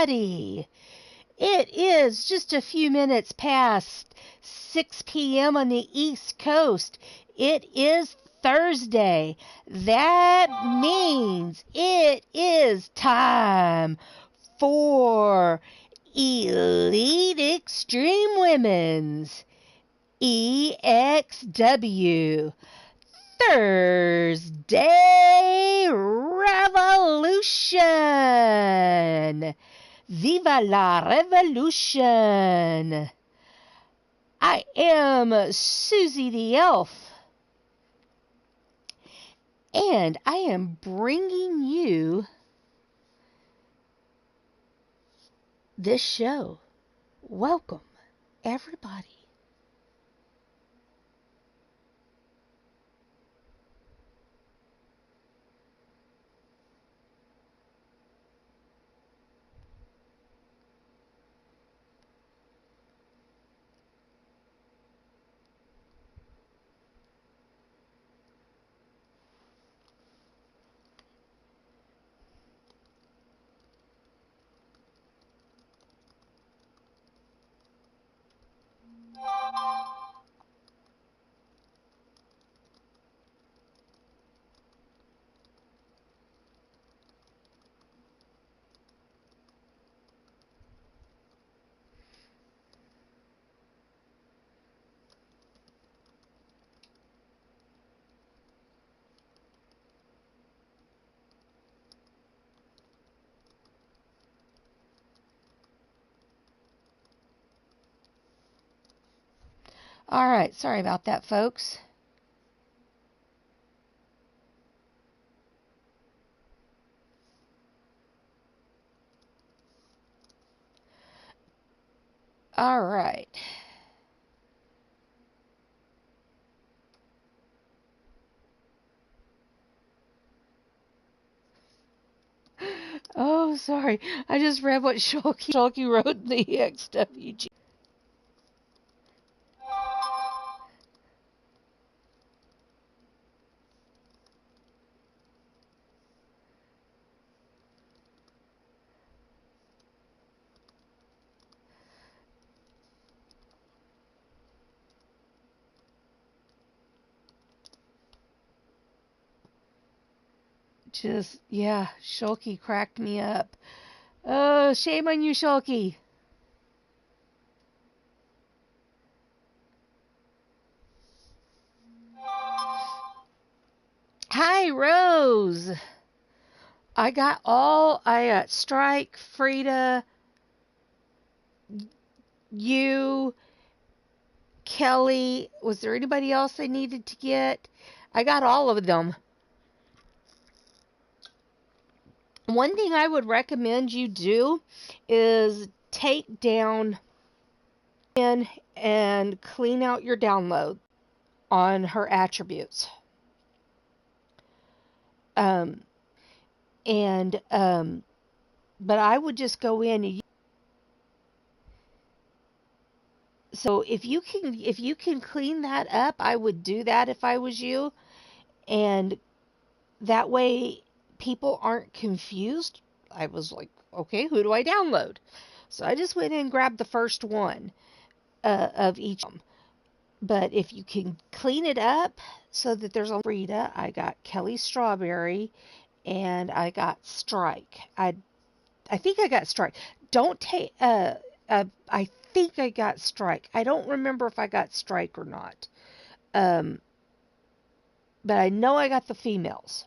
everybody. It is just a few minutes past 6 p.m. on the East Coast. It is Thursday. That means it is time for Elite Extreme Women's EXW Thursday Revolution. Viva la Revolution. I am Susie the Elf, and I am bringing you this show. Welcome, everybody. All right, sorry about that, folks. All right. Oh, sorry. I just read what Shulky wrote in the EXWG. Just, yeah, Shulky cracked me up. Oh, shame on you, Shulky. Hi, Rose. I got Strike, Frida, you, Kelly. Was there anybody else I needed to get? I got all of them. One thing I would recommend you do is take down and clean out your download on her attributes. But I would just go in and so if you can clean that up, I would do that if I was you, and that way people aren't confused. I was like, okay, who do I download? So I just went in and grabbed the first one of each of them. But if you can clean it up so that there's a Rita, I got Kelly Strawberry, and I got Strike. I think I got Strike. Don't take. I think I got Strike. I don't remember if I got Strike or not. But I know I got the females.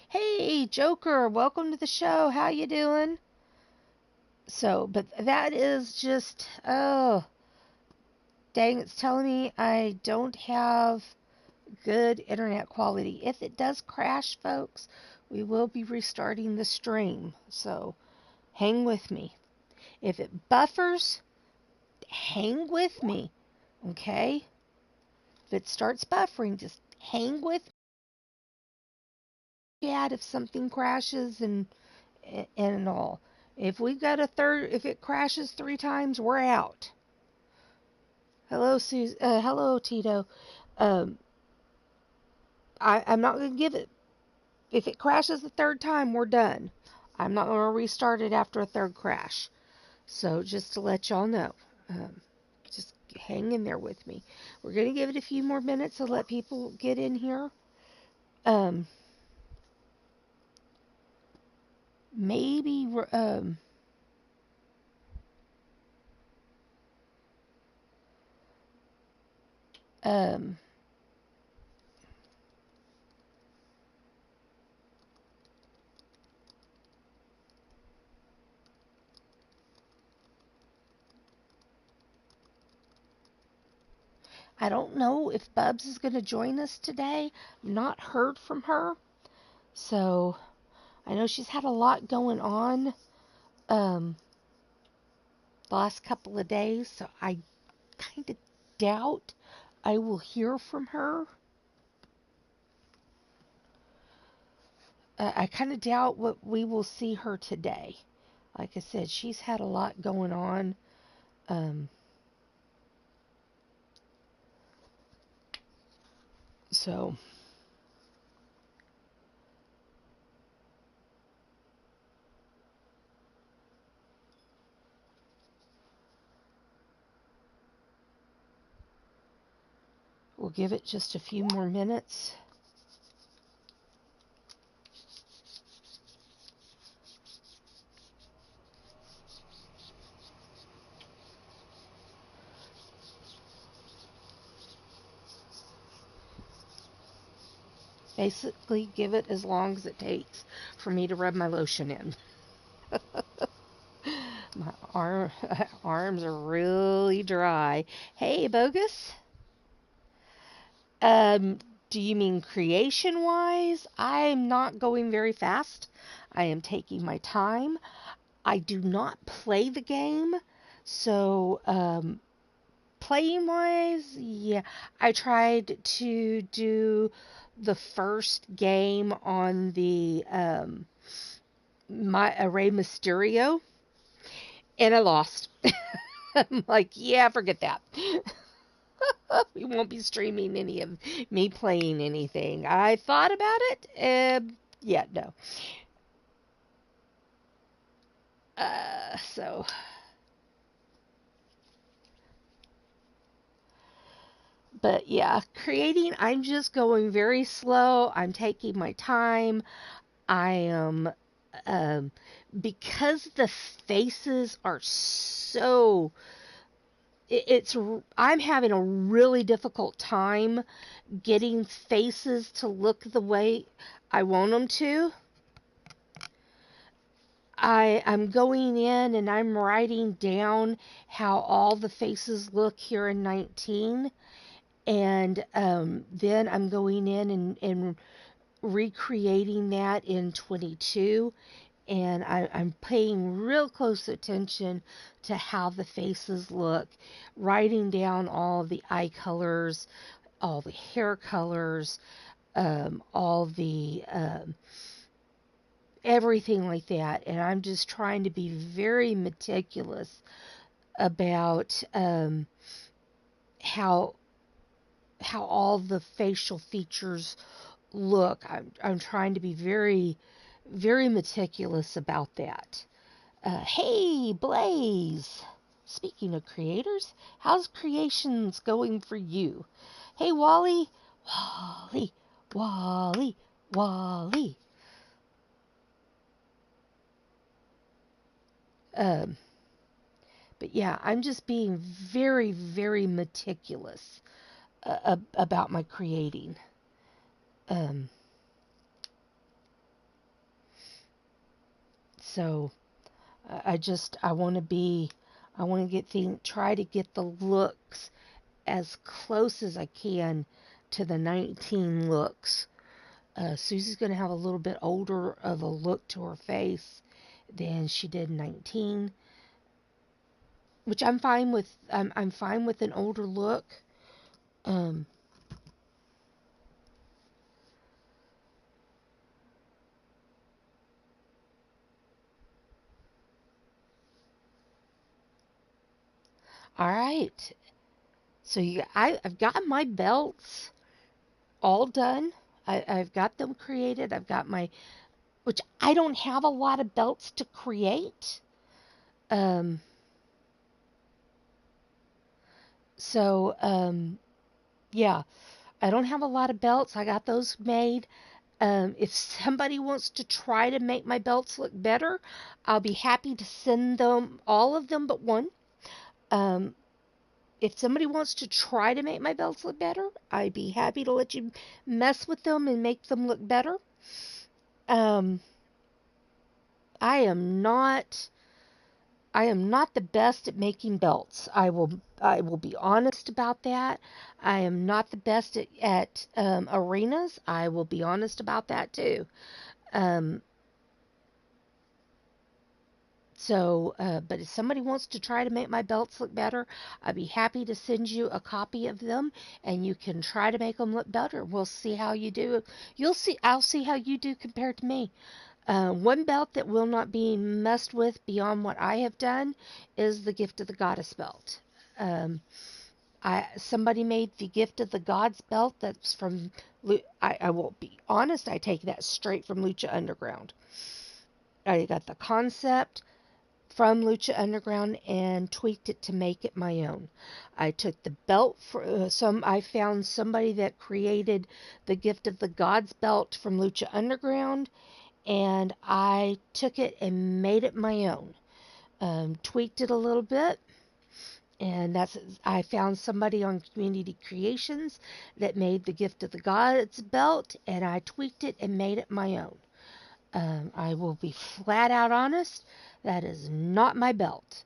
Hey, Joker, welcome to the show. How you doing? So, but that is just, oh, dang, it's telling me I don't have good internet quality. If it does crash, folks, we will be restarting the stream. So, hang with me. If it buffers, hang with me, okay? If it starts buffering, just hang with it if something crashes and all. If we've got if it crashes 3 times, we're out. Hello, hello, Tito. Um, I'm not going to give it. If it crashes the 3rd time, we're done. I'm not going to restart it after a 3rd crash. So just to let y'all know, just hang in there with me. We're going to give it a few more minutes to let people get in here. Maybe I don't know if Bubs is going to join us today. I've not heard from her. So I know she's had a lot going on the last couple of days. So I kind of doubt I will hear from her. I kind of doubt what we will see her today. Like I said, she's had a lot going on. So we'll give it just a few more minutes. Basically, give it as long as it takes for me to rub my lotion in. My arms are really dry. Hey, Bogus. Do you mean creation-wise? I'm not going very fast. I am taking my time. I do not play the game, so playing-wise, yeah. I tried to do the first game on the my Rey Mysterio, and I lost. I'm like, yeah, forget that. We won't be streaming any of me playing anything. I thought about it. Yeah, no. So. But yeah, creating, I'm just going very slow. I'm taking my time. I am, because the faces are so, I'm having a really difficult time getting faces to look the way I want them to. I'm going in and I'm writing down how all the faces look here in 19. And then I'm going in and recreating that in 22. And I'm paying real close attention to how the faces look, writing down all the eye colors, all the hair colors, all the everything like that. And I'm just trying to be very meticulous about how all the facial features look. I'm trying to be very, very meticulous about that. Hey, Blaze! Speaking of creators, how's creations going for you? Hey, Wally! Wally! Wally! Wally! But yeah, I'm just being very, very meticulous about my creating. So I want to try to get the looks as close as I can to the 19 looks. Susie's going to have a little bit older of a look to her face than she did 19, which I'm fine with. I'm fine with an older look. All right. So I've got my belts all done. I've got them created. I've got my, which I don't have a lot of belts to create. Um, so, yeah, I don't have a lot of belts. I got those made. If somebody wants to try to make my belts look better, I'll be happy to send them all of them but one. Um, if somebody wants to try to make my belts look better, I'd be happy to let you mess with them and make them look better. Um, I am not I am not the best at making belts. I will be honest about that. I am not the best at arenas. I will be honest about that too. Um, but if somebody wants to try to make my belts look better, I'd be happy to send you a copy of them, and you can try to make them look better. We'll see how you do. You'll see. I'll see how you do compared to me. One belt that will not be messed with beyond what I have done is the Gift of the Goddess belt. Um, somebody made the Gift of the Gods belt that's from. I will be honest. I take that straight from Lucha Underground. I got the concept from Lucha Underground and tweaked it to make it my own. I took the belt for I found somebody that created the Gift of the Gods belt from Lucha Underground, and I took it and made it my own. Tweaked it a little bit, and I found somebody on Community Creations that made the Gift of the Gods belt, and I tweaked it and made it my own. I will be flat out honest. That is not my belt.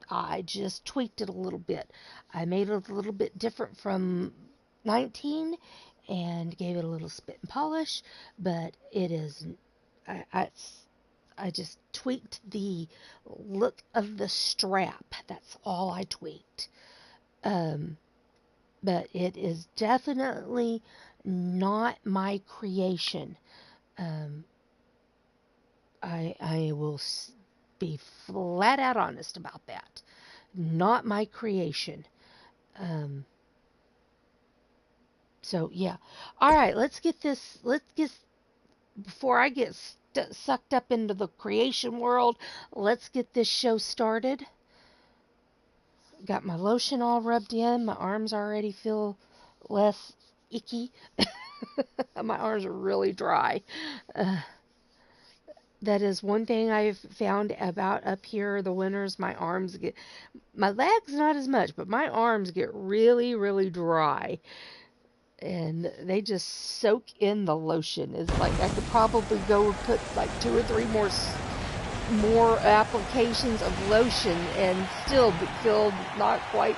I just tweaked it a little bit. I made it a little bit different from 19 and gave it a little spit and polish, but it is. I just tweaked the look of the strap. That's all I tweaked. Um, but it is definitely not my creation. Um, I will be flat out honest about that. Not my creation. Um, so yeah. All right, let's get this. Let's get before I get sucked up into the creation world. Let's get this show started. Got my lotion all rubbed in. My arms already feel less icky. My arms are really dry. Uh, that is one thing I've found about up here the winters. My legs not as much, but my arms get really, really dry. And they just soak in the lotion. It's like I could probably go and put like 2 or 3 more applications of lotion and still feel not quite,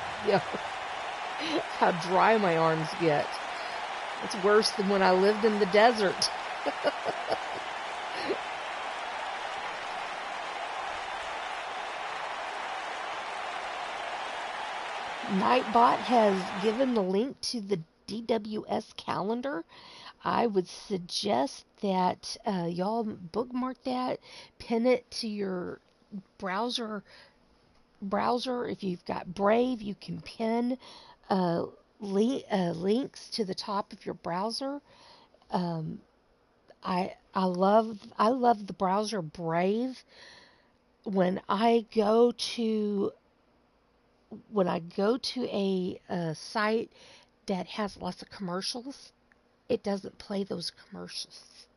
how dry my arms get. It's worse than when I lived in the desert. Nightbot has given the link to the DWS calendar. I would suggest that y'all bookmark that, pin it to your browser. If you've got Brave, you can pin links to the top of your browser. Um, I love the browser Brave. When I go to a site that has lots of commercials, it doesn't play those commercials.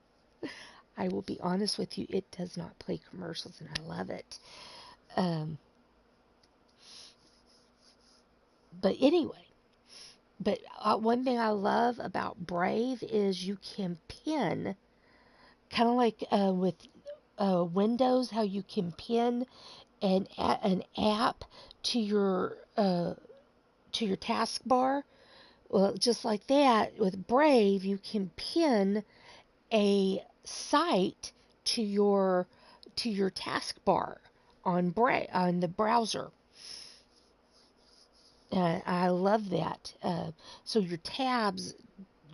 I will be honest with you, it does not play commercials, and I love it. Um, but anyway, one thing I love about Brave is you can pin, kind of like with Windows, how you can pin an app to your taskbar. Well, just like that, with Brave, you can pin a site to your taskbar on the browser. I love that. So your tabs,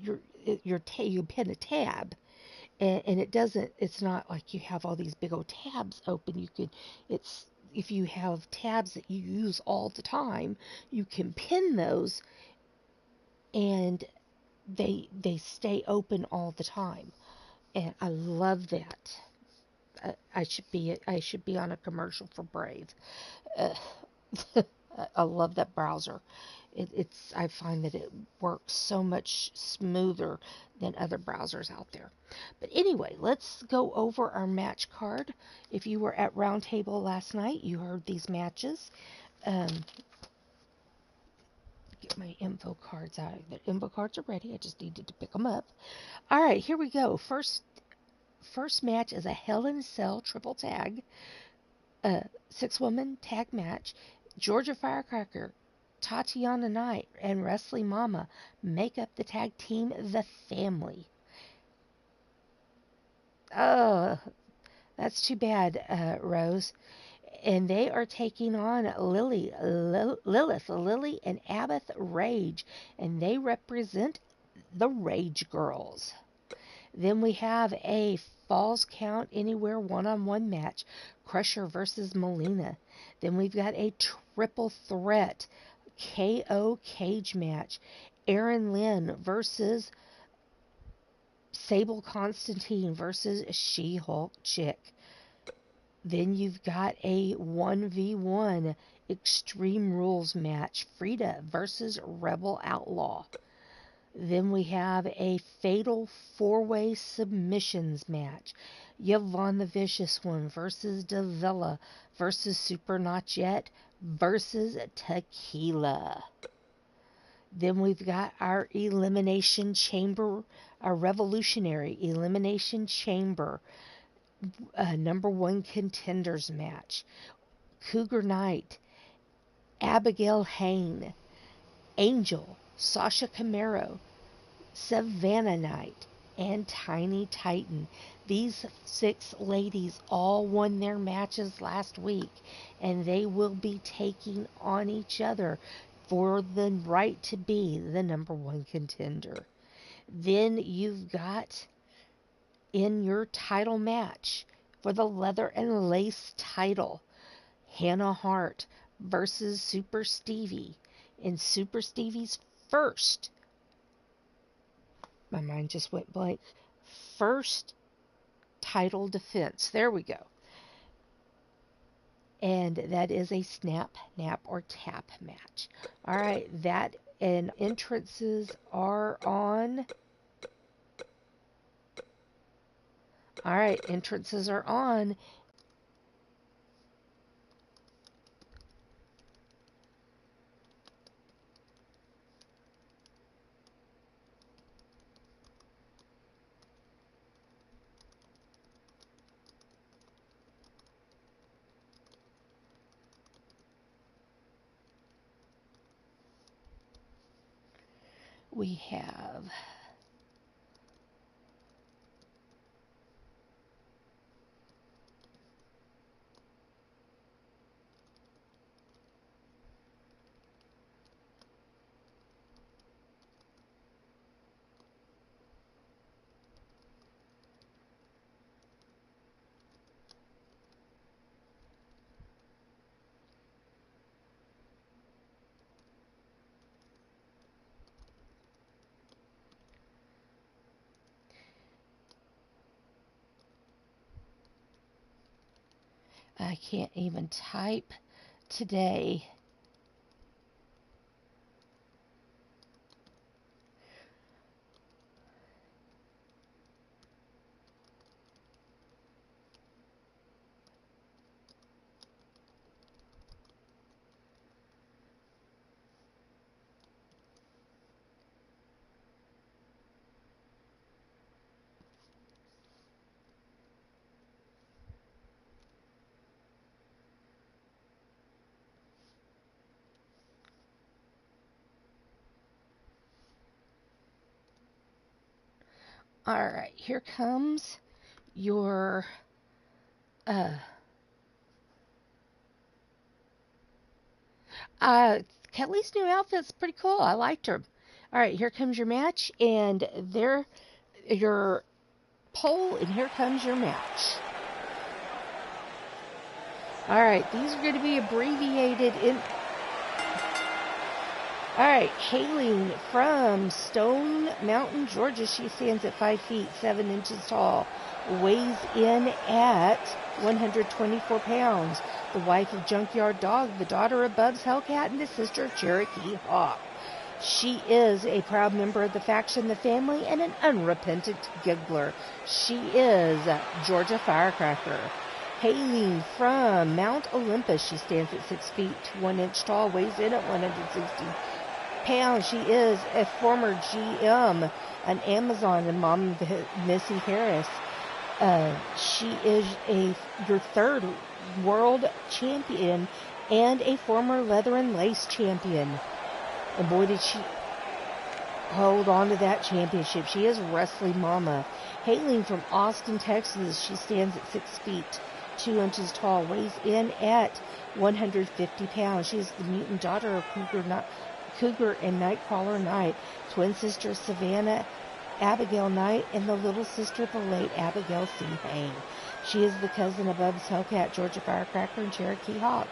you pin a tab, and it's not like you have all these big old tabs open. It's if you have tabs that you use all the time, you can pin those and they stay open all the time. And I love that. I should be on a commercial for Brave. Uh, I love that browser. I find that it works so much smoother than other browsers out there. But anyway, let's go over our match card. If you were at Roundtable last night, you heard these matches. Get my info cards out. The info cards are ready. I just needed to pick them up. All right, here we go. First match is a Hell in a Cell triple tag, 6-woman tag match. Georgia Firecracker, Tatiana Knight, and Wrestling Mama make up the tag team The Family. Oh, that's too bad, Rose. And they are taking on Lily, and Abbott Rage, and they represent the Rage Girls. Then we have a Falls Count Anywhere one-on-one match, Crusher versus MILEENA. Then we've got a triple threat KO cage match, Erin Lynn versus Sable Constantine versus She-Hulk Chick. Then you've got a 1v1 Extreme Rules match, Frida versus Rebel Outlaw. Then we have a fatal 4-way submissions match, Yvonne the Vicious One versus Davila versus Super Not Yet versus Tequila. Then we've got our Elimination Chamber, our Revolutionary Elimination Chamber number 1 contenders match. Cougar Knight, Abigail Hain, Angel, Sasha Camaro, Savannah Knight, and Tiny Titan. These 6 ladies all won their matches last week, and they will be taking on each other for the right to be the number 1 contender. Then you've got in your title match for the leather and lace title, Hannah Hart versus Super Stevie. In Super Stevie's first, my mind just went blank, first title defense. There we go. And that is a snap, nap, or tap match. All right, that and entrances are on. All right, entrances are on. We have I can't even type today. All right, here comes your Kelly's new outfit's pretty cool. I liked her. All right, here comes your match, and there your poll, and here comes your match. All right, these are going to be abbreviated in. All right, hailing from Stone Mountain, Georgia. She stands at 5 feet 7 inches tall, weighs in at 124 pounds. The wife of Junkyard Dog, the daughter of Bubs Hellcat, and the sister of Cherokee Hawk. She is a proud member of the faction, the family, and an unrepentant giggler. She is Georgia Firecracker. Hailing from Mount Olympus, she stands at 6 feet 1 inch tall, weighs in at 160 pounds. She is a former GM, an Amazon, and mom of Missy Harris. She is your third world champion and a former leather and lace champion. And boy, did she hold on to that championship. She is Wrestling Mama. Hailing from Austin, Texas, she stands at 6 feet 2 inches tall, weighs in at 150 pounds. She is the mutant daughter of Cougar and Nightcrawler Knight, twin sister Savannah Abigail Knight, and the little sister of the late Abigail C. Hain. She is the cousin of Bubs Hellcat, Georgia Firecracker, and Cherokee Hawk.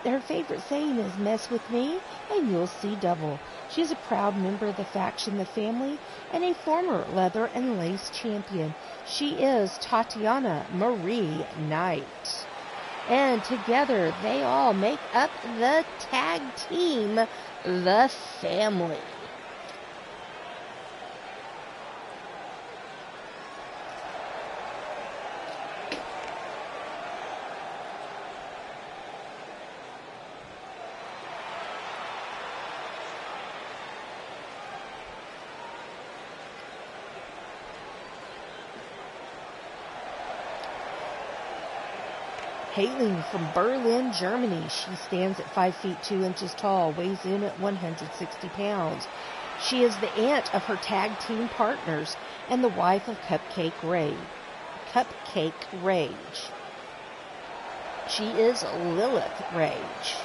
Her favorite saying is, "Mess with me, and you'll see double." She is a proud member of the faction, the family, and a former leather and lace champion. She is Tatiana Marie Knight. And together, they all make up the tag team, the family. Hailing from Berlin, Germany, she stands at 5 feet 2 inches tall, weighs in at 160 pounds. She is the aunt of her tag team partners and the wife of Cupcake Rage. She is Lilith Rage.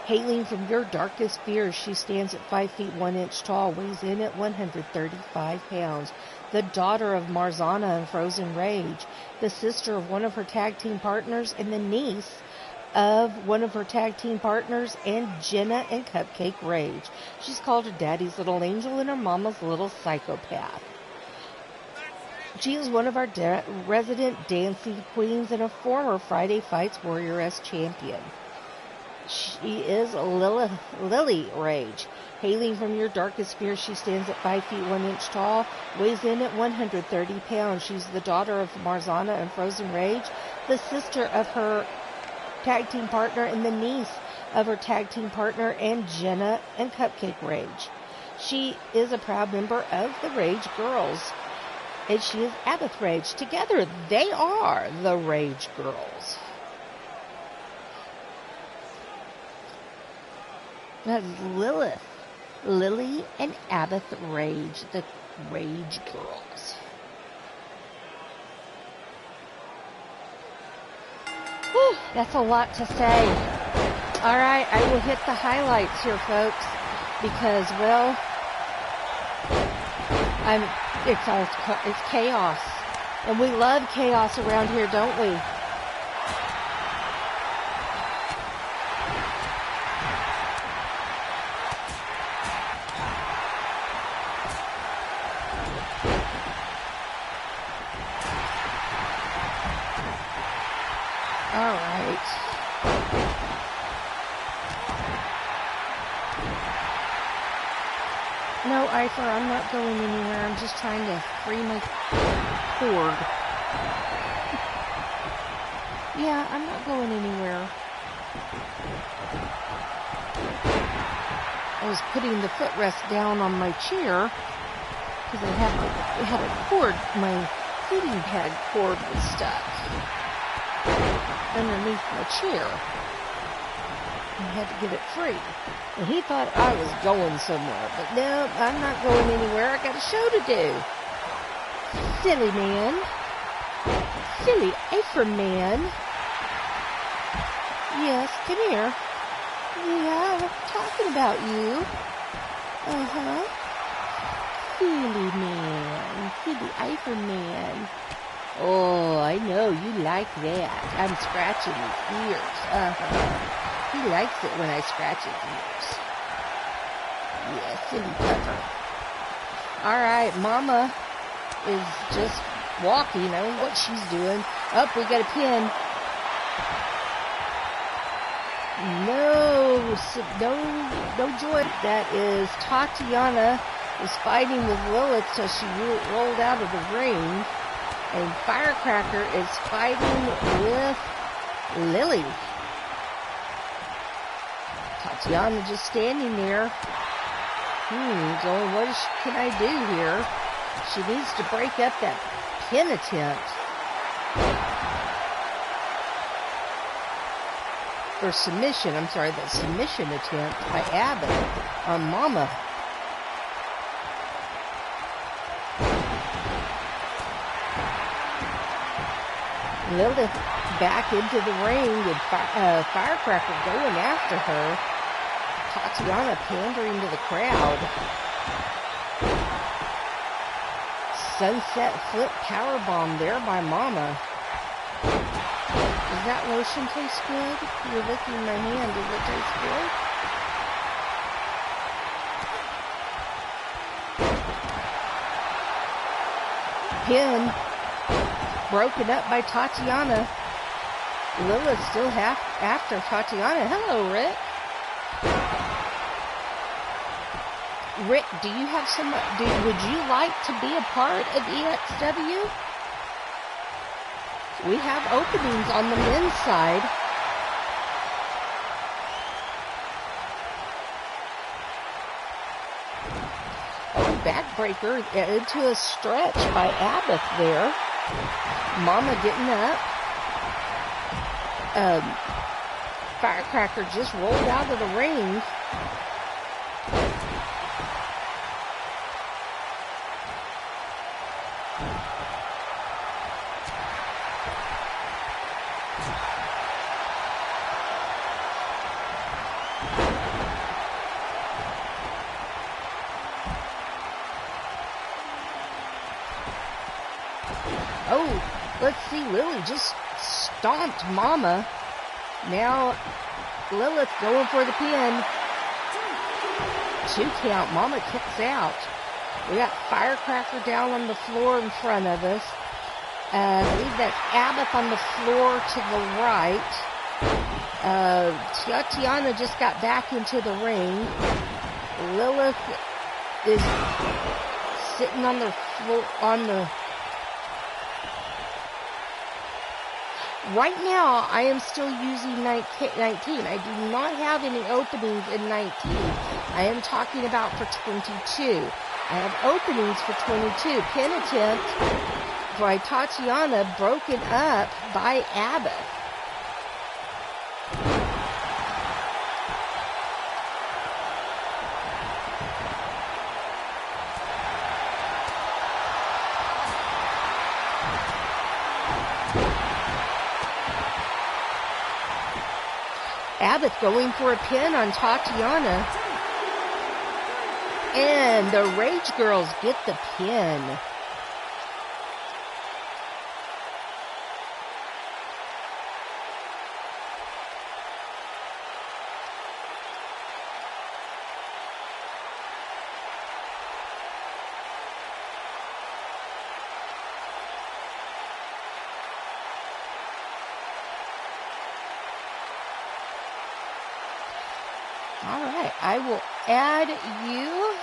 Hailing from your darkest fears, she stands at 5 feet 1 inch tall, weighs in at 135 pounds. The daughter of Marzana and Frozen Rage, the sister of one of her tag team partners, and the niece of one of her tag team partners, and Jenna and Cupcake Rage. She's called her daddy's little angel and her mama's little psychopath. She is one of our resident dancing queens and a former Friday Fights Warrioress champion. She is Lily Rage. Hailing from your darkest fear, she stands at 5 feet 1 inch tall, weighs in at 130 pounds. She's the daughter of Marzana and Frozen Rage, the sister of her tag team partner, and the niece of her tag team partner, and Jenna and Cupcake Rage. She is a proud member of the Rage Girls, and she is Abbott Rage. Together, they are the Rage Girls. That's Lilith, Lily, and Abbott Rage, the Rage Girls. Whew, that's a lot to say. All right, I will hit the highlights here, folks, because, well, it's chaos, and we love chaos around here, don't we? No, Eifer, I'm not going anywhere. I'm just trying to free my cord. Yeah, I'm not going anywhere. I was putting the footrest down on my chair because it had a cord. My heating pad cord was stuck underneath my chair. I had to get it free. And he thought I was going somewhere. But no, I'm not going anywhere. I got a show to do. Silly man. Silly Ephraim man. Yes, come here. Yeah, we're talking about you. Uh-huh. Silly man. Silly Ephraim man. Oh, I know, you like that. I'm scratching his ears. He likes it when I scratch his ears. Yeah, silly pupper. Alright, Mama is just walking. I don't know what she's doing. Oh, we got a pin. No joy. That is Tatiana was fighting with Lilith till she rolled out of the ring. And Firecracker is fighting with Lily. Tatiana just standing there. Going, what can I do here? She needs to break up that pin attempt. Or submission, I'm sorry, that submission attempt by Abbott on Mama. Lilith back into the ring with Firecracker going after her. Tatiana pandering to the crowd. Sunset flip powerbomb there by Mama. Does that lotion taste good? You're licking my hand. Does it taste good? Pin. Broken up by Tatiana. Lilith still after Tatiana. Hello, Rick. Rick, do you have some... would you like to be a part of EXW? We have openings on the men's side. Oh, backbreaker into a stretch by Abbott there. Mama getting up. Firecracker just rolled out of the ring. Oh, let's see, Lily just stomped Mama. Now, Lilith going for the pin. 2 count, Mama kicks out. We got Firecracker down on the floor in front of us. I believe that's Abbott on the floor to the right. Tatiana just got back into the ring. Lilith is sitting on the floor, Right now, I am still using 19. I do not have any openings in 19. I am talking about for 22. I have openings for 22. Pin attempt by Tatiana, broken up by Abbott. Abbott going for a pin on Tatiana. And the Rage Girls get the pin. All right, I will add you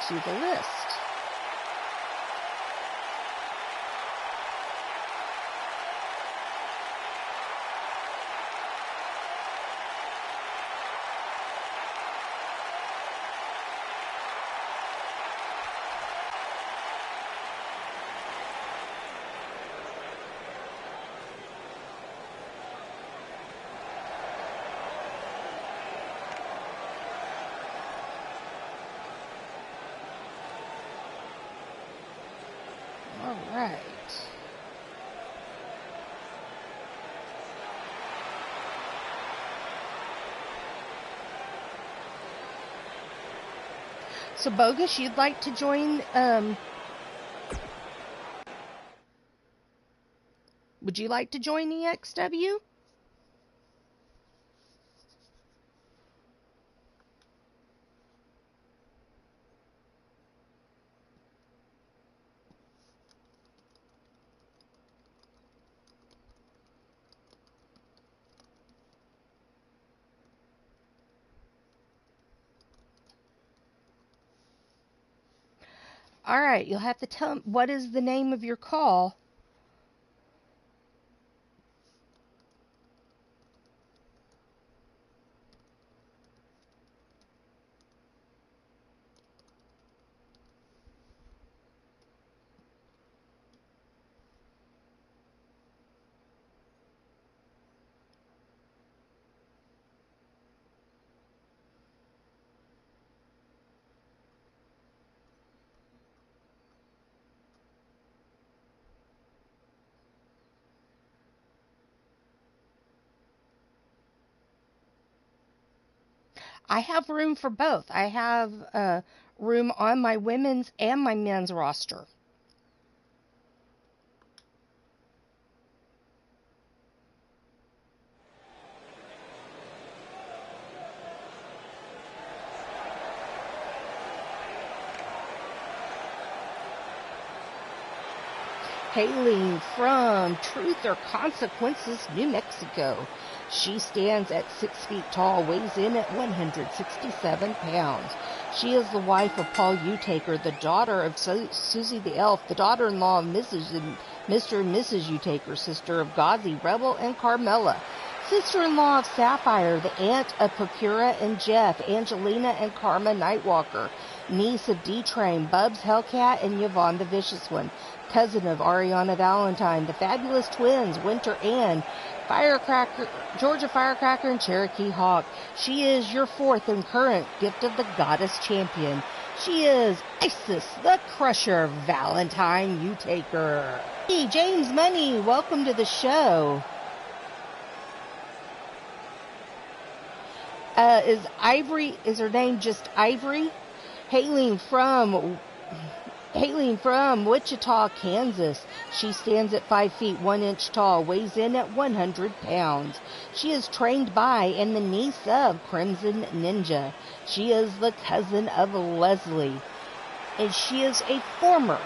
to the list. All right. So, Bogus, you'd like to join Would you like to join EXW? All right, you'll have to tell him what is the name of your call. I have room for both. I have room on my women's and my men's roster. Hailing from Truth or Consequences, New Mexico. She stands at 6 feet tall, weighs in at 167 pounds. She is the wife of Paul Utaker, the daughter of Susie the Elf, the daughter-in-law of Mr. and Mrs. Utaker, sister of Gazi, Rebel, and Carmella. Sister-in-law of Sapphire, the aunt of Purpura and Jeff, Angelina and Karma Nightwalker. Niece of D-Train, Bubs Hellcat, and Yvonne the Vicious One. Cousin of Ariana Valentine, the Fabulous Twins, Winter Ann, Firecracker, Georgia Firecracker, and Cherokee Hawk. She is your fourth and current gift of the Goddess Champion. She is Isis, the Crusher, Valentine Utaker. Hey, James Money, welcome to the show. Is her name just Ivory? Hailing from Wichita, Kansas. She stands at 5 feet 1 inch tall, weighs in at 100 pounds. She is trained by and the niece of Crimson Ninja. She is the cousin of Leslie. And she is a former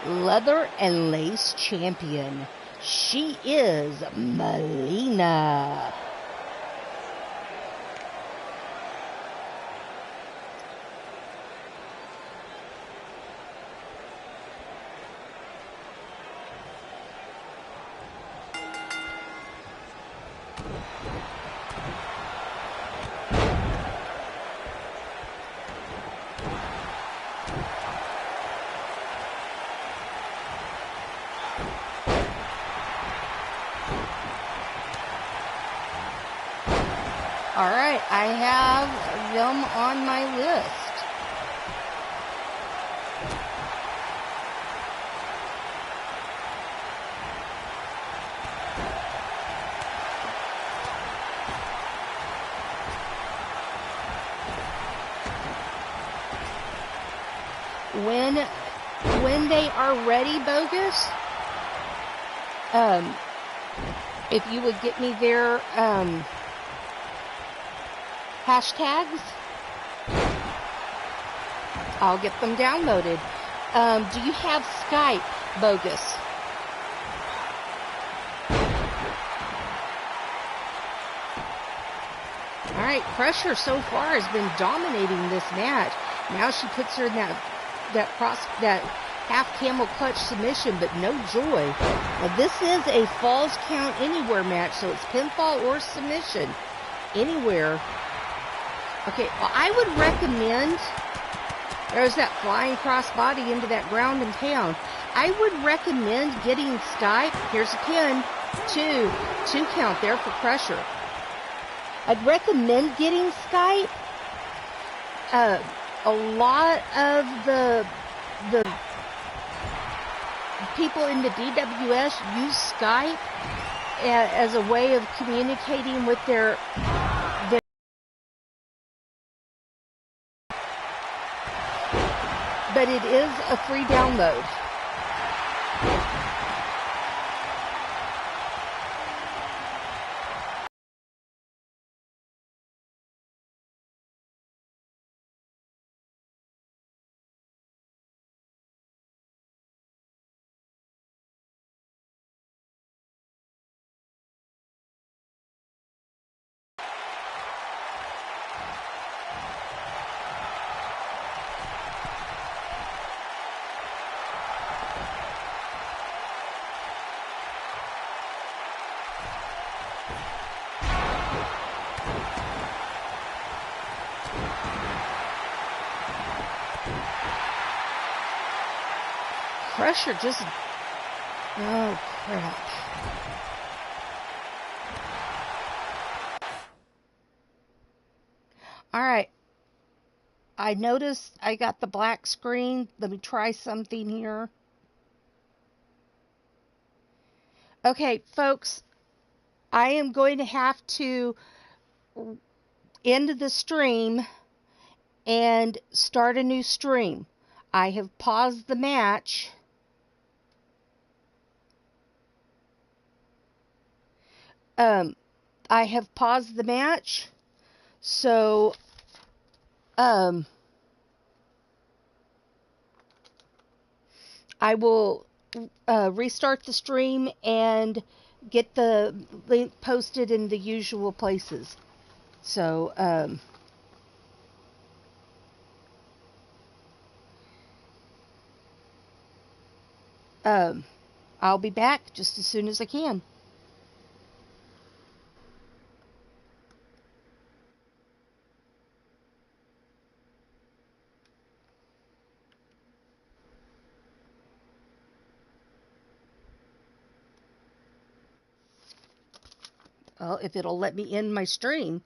leather and lace champion. She is MILEENA. All right, I have them on my list. When they are ready, Bogus, if you would get me their hashtags, I'll get them downloaded. Do you have Skype, Bogus? All right, Crusher so far has been dominating this match. Now she puts her in that half camel clutch submission, but no joy. Now this is a Falls Count Anywhere match, so it's pinfall or submission anywhere. Okay, well, I would recommend, there's that flying crossbody into that ground and pound. I would recommend getting Skype. Here's a pin. Two count there for Crusher. I'd recommend getting Skype. A lot of the people in the DWS use Skype as a way of communicating with their but it is a free download. pressure just... Oh, crap. Alright. I noticed I got the black screen. Let me try something here. Okay, folks. I am going to have to end the stream and start a new stream. I have paused the match. I have paused the match, so I will restart the stream and get the link posted in the usual places. So I'll be back just as soon as I can. Well, if it'll let me end my stream.